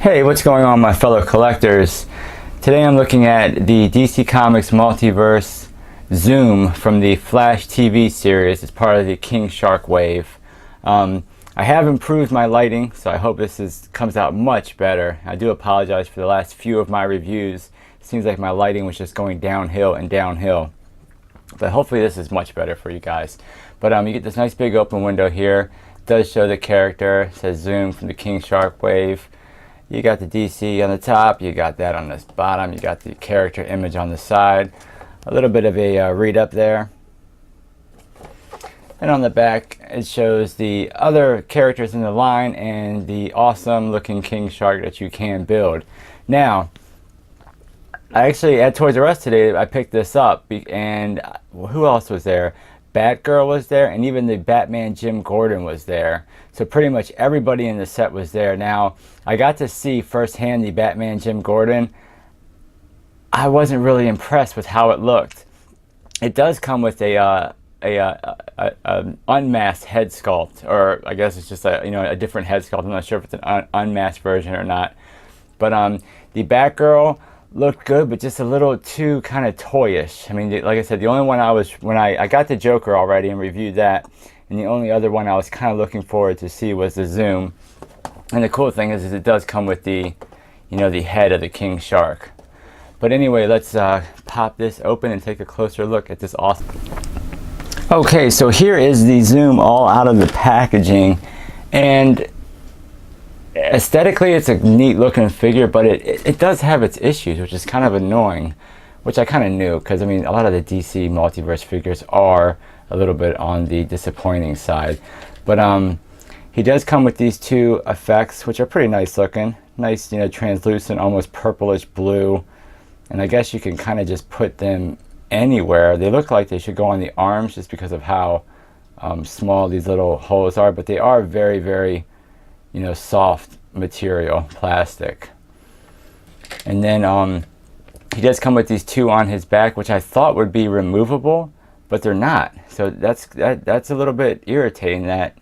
Hey, what's going on, my fellow collectors? Today I'm looking at the DC Comics Multiverse Zoom from the Flash TV series. It's part of the King Shark wave. I have improved my lighting, so I hope this comes out much better. I do apologize for the last few of my reviews. It seems like my lighting was just going downhill and downhill. But hopefully this is much better for you guys. But you get this nice big open window here. It does show the character. It says Zoom from the King Shark wave. You got the DC on the top, you got that on the bottom, you got the character image on the side. A little bit of a read up there. And on the back it shows the other characters in the line and the awesome looking King Shark that you can build. Now, I actually at Toys R Us today I picked this up, and who else was there? Batgirl was there, and even the Batman Jim Gordon was there. So pretty much everybody in the set was there. Now, I got to see firsthand the Batman Jim Gordon. I wasn't really impressed with how it looked. It does come with a unmasked head sculpt, or I guess it's just a different head sculpt. I'm not sure if it's an unmasked version or not. But the Batgirl looked good, but just a little too kind of toyish. I mean, like I said, the only one when I got the Joker already and reviewed that, and the only other one I was kind of looking forward to see was the Zoom. And the cool thing is it does come with the, the head of the King Shark. But anyway, let's pop this open and take a closer look at this awesome. Okay, so here is the Zoom all out of the packaging, and aesthetically it's a neat looking figure, but it does have its issues, which is kind of annoying, which I kind of knew, because I mean a lot of the DC Multiverse figures are a little bit on the disappointing side. But he does come with these two effects, which are pretty nice looking. Nice, translucent, almost purplish blue, and I guess you can kind of just put them anywhere. They look like they should go on the arms just because of how small these little holes are, but they are very, very soft material, plastic. And then he does come with these two on his back, which I thought would be removable, but they're not. So that's a little bit irritating that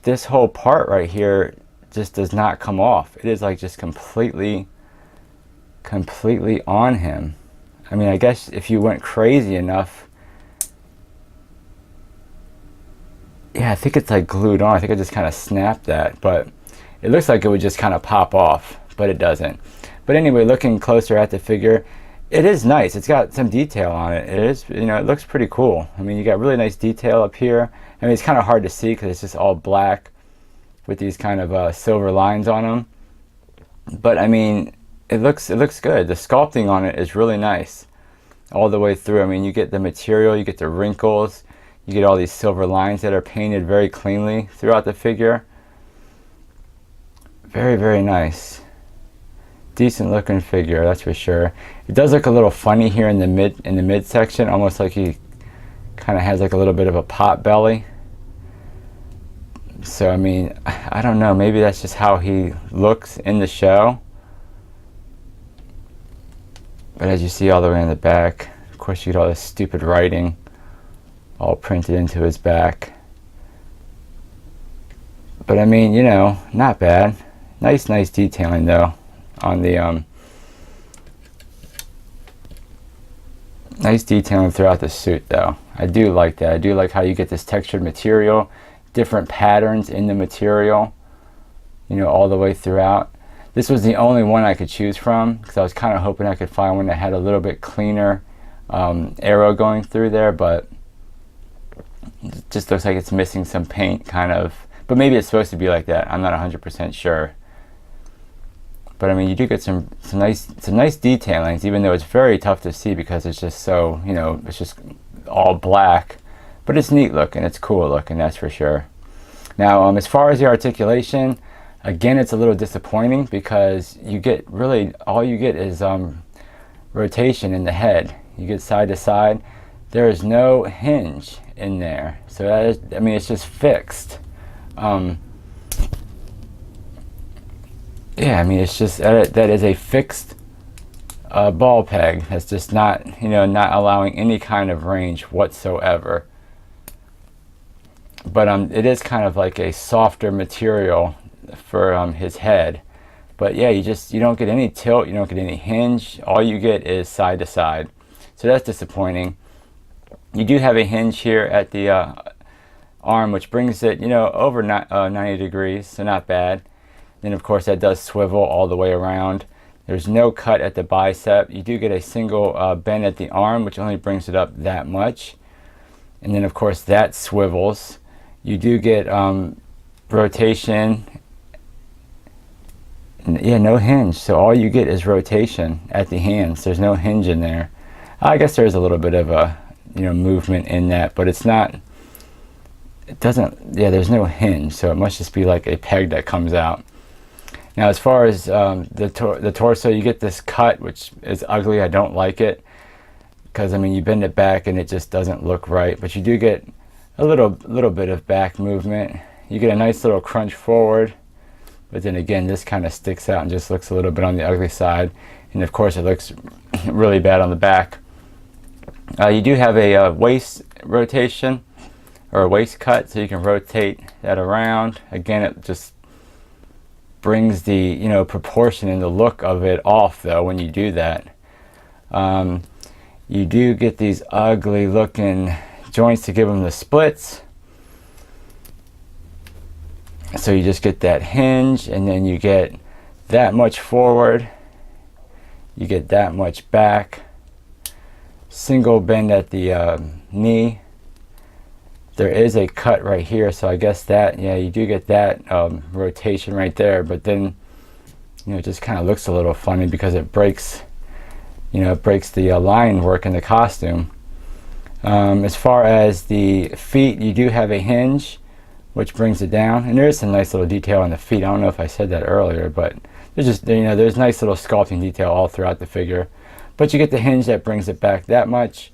this whole part right here just does not come off. It is like just completely on him. I mean, I guess if you went crazy enough, yeah, I think it's like glued on. I think I just kind of snapped that, but it looks like it would just kind of pop off, but it doesn't. But anyway, looking closer at the figure, it is nice. It's got some detail on it. It is, it looks pretty cool. I mean, you got really nice detail up here. I mean, it's kind of hard to see because it's just all black with these kind of silver lines on them. But I mean, it looks good. The sculpting on it is really nice all the way through. I mean, you get the material, you get the wrinkles, you get all these silver lines that are painted very cleanly throughout the figure. Very, very nice. Decent looking figure, that's for sure. It does look a little funny here in the mid section, almost like he kind of has like a little bit of a pot belly. So I mean, I don't know, maybe that's just how he looks in the show. But as you see all the way in the back, of course you get all this stupid writing all printed into his back. But I mean, not bad. Nice detailing though on the nice detailing throughout the suit though. I do like that. I do like how you get this textured material, different patterns in the material, all the way throughout. This was the only one I could choose from because I was kind of hoping I could find one that had a little bit cleaner arrow going through there, but it just looks like it's missing some paint kind of, but maybe it's supposed to be like that. I'm not 100% sure. But I mean, you do get some nice detailings, even though it's very tough to see because it's just so, it's just all black. But it's neat looking, it's cool looking, that's for sure. Now, as far as the articulation, again, it's a little disappointing because you get all you get is rotation in the head. You get side to side. There is no hinge in there, so that is, I mean, it's just fixed. Yeah, I mean, it's just that is a fixed ball peg. That's just not not allowing any kind of range whatsoever. But it is kind of like a softer material for his head, But yeah, you don't get any tilt, you don't get any hinge. All you get is side to side. So that's disappointing. You do have a hinge here at the arm, which brings it, over 90 degrees, so not bad. Then of course that does swivel all the way around. There's no cut at the bicep. You do get a single bend at the arm, which only brings it up that much. And then of course that swivels. You do get rotation. Yeah, no hinge. So all you get is rotation at the hands. There's no hinge in there. I guess there's a little bit of a movement in that, but it's not. It doesn't. Yeah, there's no hinge. So it must just be like a peg that comes out. Now, as far as the torso, you get this cut, which is ugly. I don't like it because I mean you bend it back and it just doesn't look right. But you do get a little bit of back movement. You get a nice little crunch forward. But then again, this kind of sticks out and just looks a little bit on the ugly side. And of course, it looks really bad on the back. You do have a waist rotation or a waist cut, so you can rotate that around. Again, it just brings the proportion and the look of it off, though, when you do that. You do get these ugly looking joints to give them the splits. So you just get that hinge, and then you get that much forward, you get that much back, single bend at the knee. There is a cut right here, so I guess that, yeah, you do get that rotation right there, but then it just kind of looks a little funny because it breaks the line work in the costume. As far as the feet, you do have a hinge, which brings it down, and there is some nice little detail on the feet. I don't know if I said that earlier, but there's just there's nice little sculpting detail all throughout the figure. But you get the hinge that brings it back that much,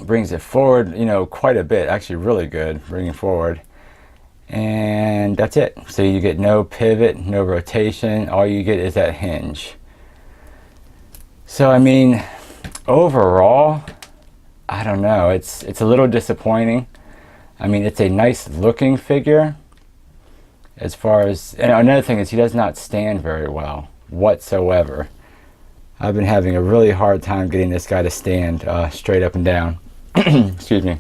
brings it forward quite a bit, actually really good, bringing forward, and that's it. So you get no pivot, no rotation, all you get is that hinge. So I mean, overall, I don't know, it's a little disappointing. I mean, it's a nice looking figure. As far as, and another thing is he does not stand very well whatsoever. I've been having a really hard time getting this guy to stand straight up and down. Excuse me.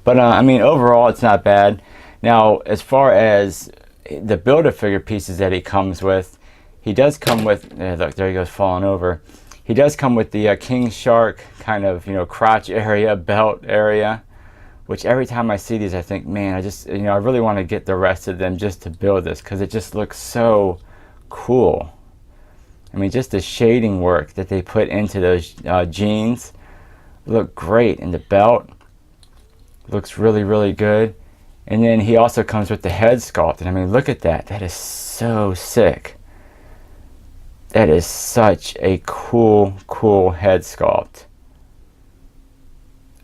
But I mean, overall, it's not bad. Now, as far as the Build-A-Figure pieces that he comes with, he does come with, look, there he goes falling over. He does come with the King Shark kind of, crotch area, belt area. Which every time I see these, I think, man, I really want to get the rest of them just to build this because it just looks so cool. I mean, just the shading work that they put into those jeans look great, and the belt looks really, really good. And then he also comes with the head sculpt, and I mean, look at that. That is so sick. That is such a cool head sculpt.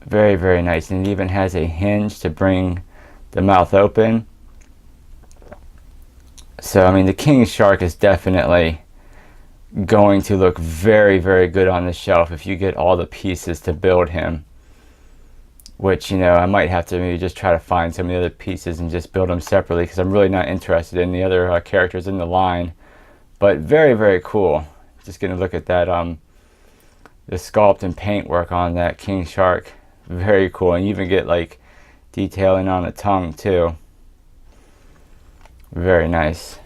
Very, very nice. And it even has a hinge to bring the mouth open. So, I mean, the King Shark is definitely going to look very, very good on the shelf if you get all the pieces to build him. Which, I might have to maybe just try to find some of the other pieces and just build them separately because I'm really not interested in the other characters in the line. But very, very cool. Just going to look at that, the sculpt and paint work on that King Shark. Very cool, and you even get like detailing on the tongue too. Very nice.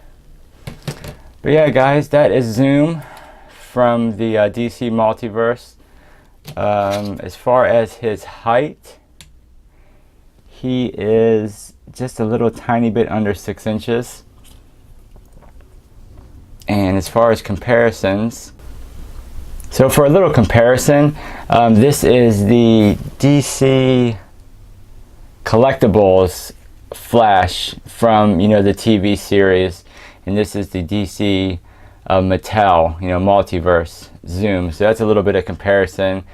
But yeah, guys, that is Zoom from the DC Multiverse. As far as his height, he is just a little tiny bit under 6 inches. And as far as comparisons, so for a little comparison, this is the DC Collectibles Flash from, the TV series. And this is the DC Mattel, Multiverse Zoom. So that's a little bit of comparison.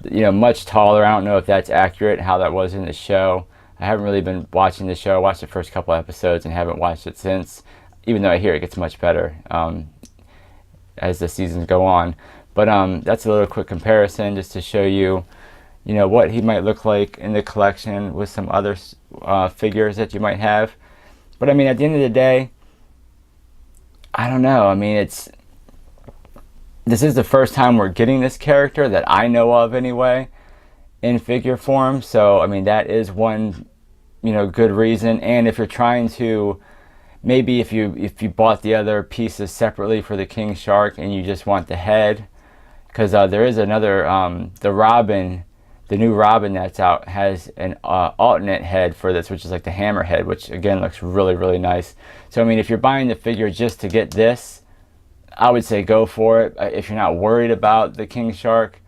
Much taller. I don't know if that's accurate, how that was in the show. I haven't really been watching the show. I watched the first couple episodes and haven't watched it since. Even though I hear it gets much better as the seasons go on. But that's a little quick comparison just to show you, what he might look like in the collection with some other figures that you might have. But I mean, at the end of the day, I don't know. I mean, this is the first time we're getting this character that I know of anyway in figure form. So, I mean, that is one, good reason. And if you're trying to, maybe if you bought the other pieces separately for the King Shark and you just want the head, because there is another, the Robin, the new Robin that's out has an alternate head for this, which is like the hammer head, which again looks really, really nice. So, I mean, if you're buying the figure just to get this, I would say go for it. If you're not worried about the King Shark,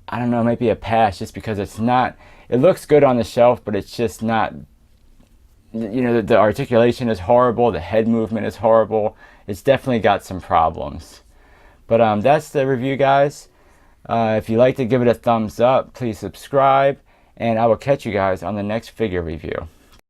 I don't know, maybe a pass, just because it's not, it looks good on the shelf, but it's just not, the articulation is horrible, the head movement is horrible. It's definitely got some problems. But that's the review, guys. If you like to give it a thumbs up, please subscribe, and I will catch you guys on the next figure review.